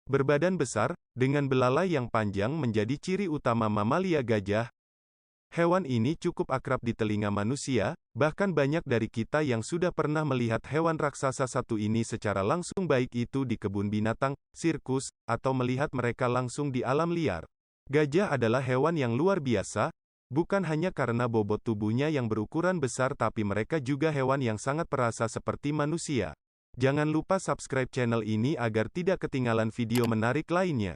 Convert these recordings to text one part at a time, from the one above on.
Berbadan besar, dengan belalai yang panjang menjadi ciri utama mamalia gajah. Hewan ini cukup akrab di telinga manusia, bahkan banyak dari kita yang sudah pernah melihat hewan raksasa satu ini secara langsung, baik itu di kebun binatang, sirkus, atau melihat mereka langsung di alam liar. Gajah adalah hewan yang luar biasa, bukan hanya karena bobot tubuhnya yang berukuran besar, tapi mereka juga hewan yang sangat perasa seperti manusia. Jangan lupa subscribe channel ini agar tidak ketinggalan video menarik lainnya.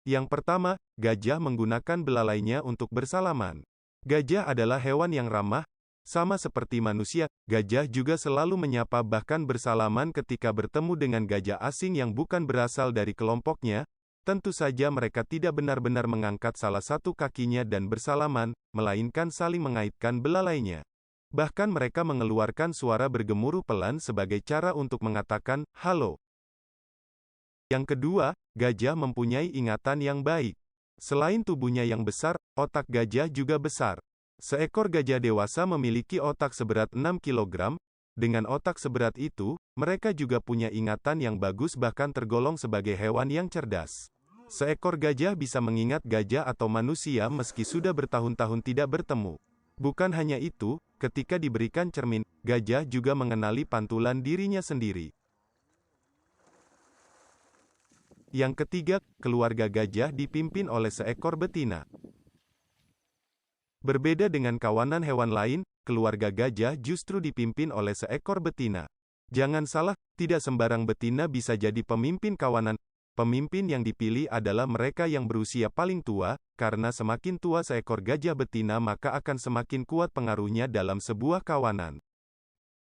Yang pertama, gajah menggunakan belalainya untuk bersalaman. Gajah adalah hewan yang ramah, sama seperti manusia. Gajah juga selalu menyapa bahkan bersalaman ketika bertemu dengan gajah asing yang bukan berasal dari kelompoknya. Tentu saja mereka tidak benar-benar mengangkat salah satu kakinya dan bersalaman, melainkan saling mengaitkan belalainya. Bahkan mereka mengeluarkan suara bergemuruh pelan sebagai cara untuk mengatakan, halo. Yang kedua, gajah mempunyai ingatan yang baik. Selain tubuhnya yang besar, otak gajah juga besar. Seekor gajah dewasa memiliki otak seberat 6 kg. Dengan otak seberat itu, mereka juga punya ingatan yang bagus, bahkan tergolong sebagai hewan yang cerdas. Seekor gajah bisa mengingat gajah atau manusia meski sudah bertahun-tahun tidak bertemu. Bukan hanya itu, ketika diberikan cermin, gajah juga mengenali pantulan dirinya sendiri. Yang ketiga, keluarga gajah dipimpin oleh seekor betina. Berbeda dengan kawanan hewan lain, keluarga gajah justru dipimpin oleh seekor betina. Jangan salah, tidak sembarang betina bisa jadi pemimpin kawanan. Pemimpin yang dipilih adalah mereka yang berusia paling tua, karena semakin tua seekor gajah betina maka akan semakin kuat pengaruhnya dalam sebuah kawanan.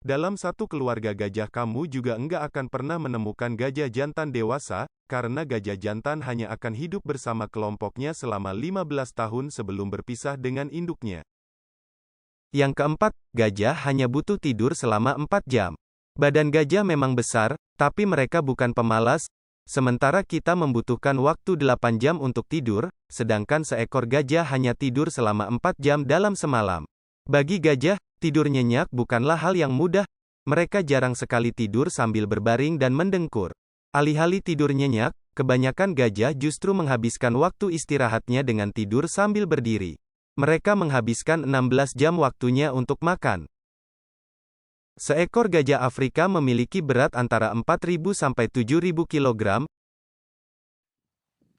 Dalam satu keluarga gajah kamu juga enggak akan pernah menemukan gajah jantan dewasa, karena gajah jantan hanya akan hidup bersama kelompoknya selama 15 tahun sebelum berpisah dengan induknya. Yang keempat, gajah hanya butuh tidur selama 4 jam. Badan gajah memang besar, tapi mereka bukan pemalas. Sementara kita membutuhkan waktu 8 jam untuk tidur, sedangkan seekor gajah hanya tidur selama 4 jam dalam semalam. Bagi gajah, tidur nyenyak bukanlah hal yang mudah. Mereka jarang sekali tidur sambil berbaring dan mendengkur. Alih-alih tidur nyenyak, kebanyakan gajah justru menghabiskan waktu istirahatnya dengan tidur sambil berdiri. Mereka menghabiskan 16 jam waktunya untuk makan. Seekor gajah Afrika memiliki berat antara 4.000 sampai 7.000 kg,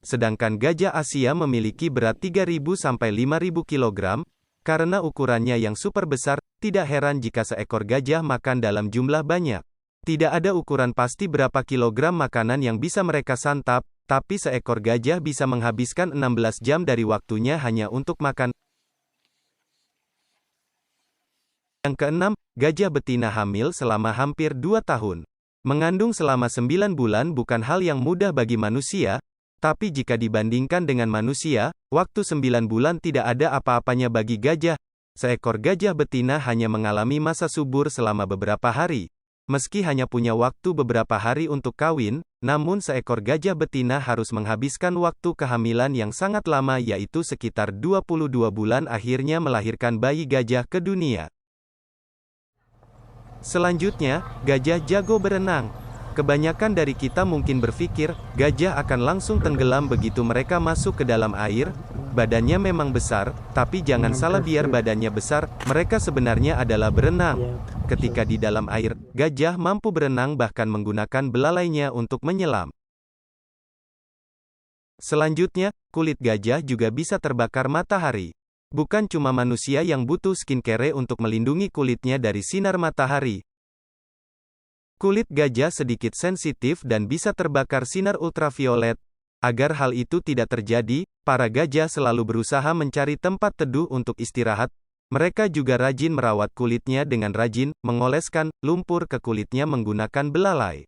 sedangkan gajah Asia memiliki berat 3.000 sampai 5.000 kg. Karena ukurannya yang super besar, tidak heran jika seekor gajah makan dalam jumlah banyak. Tidak ada ukuran pasti berapa kilogram makanan yang bisa mereka santap, tapi seekor gajah bisa menghabiskan 16 jam dari waktunya hanya untuk makan. Yang keenam, gajah betina hamil selama hampir 2 tahun. Mengandung selama 9 bulan bukan hal yang mudah bagi manusia, tapi jika dibandingkan dengan manusia, waktu 9 bulan tidak ada apa-apanya bagi gajah. Seekor gajah betina hanya mengalami masa subur selama beberapa hari. Meski hanya punya waktu beberapa hari untuk kawin, namun seekor gajah betina harus menghabiskan waktu kehamilan yang sangat lama, yaitu sekitar 22 bulan, akhirnya melahirkan bayi gajah ke dunia. Selanjutnya, gajah jago berenang. Kebanyakan dari kita mungkin berpikir, gajah akan langsung tenggelam begitu mereka masuk ke dalam air. Badannya memang besar, tapi jangan salah, biar badannya besar, mereka sebenarnya adalah berenang. Ketika di dalam air, gajah mampu berenang bahkan menggunakan belalainya untuk menyelam. Selanjutnya, kulit gajah juga bisa terbakar matahari. Bukan cuma manusia yang butuh skincare untuk melindungi kulitnya dari sinar matahari. Kulit gajah sedikit sensitif dan bisa terbakar sinar ultraviolet. Agar hal itu tidak terjadi, para gajah selalu berusaha mencari tempat teduh untuk istirahat. Mereka juga rajin merawat kulitnya dengan rajin mengoleskan lumpur ke kulitnya menggunakan belalai.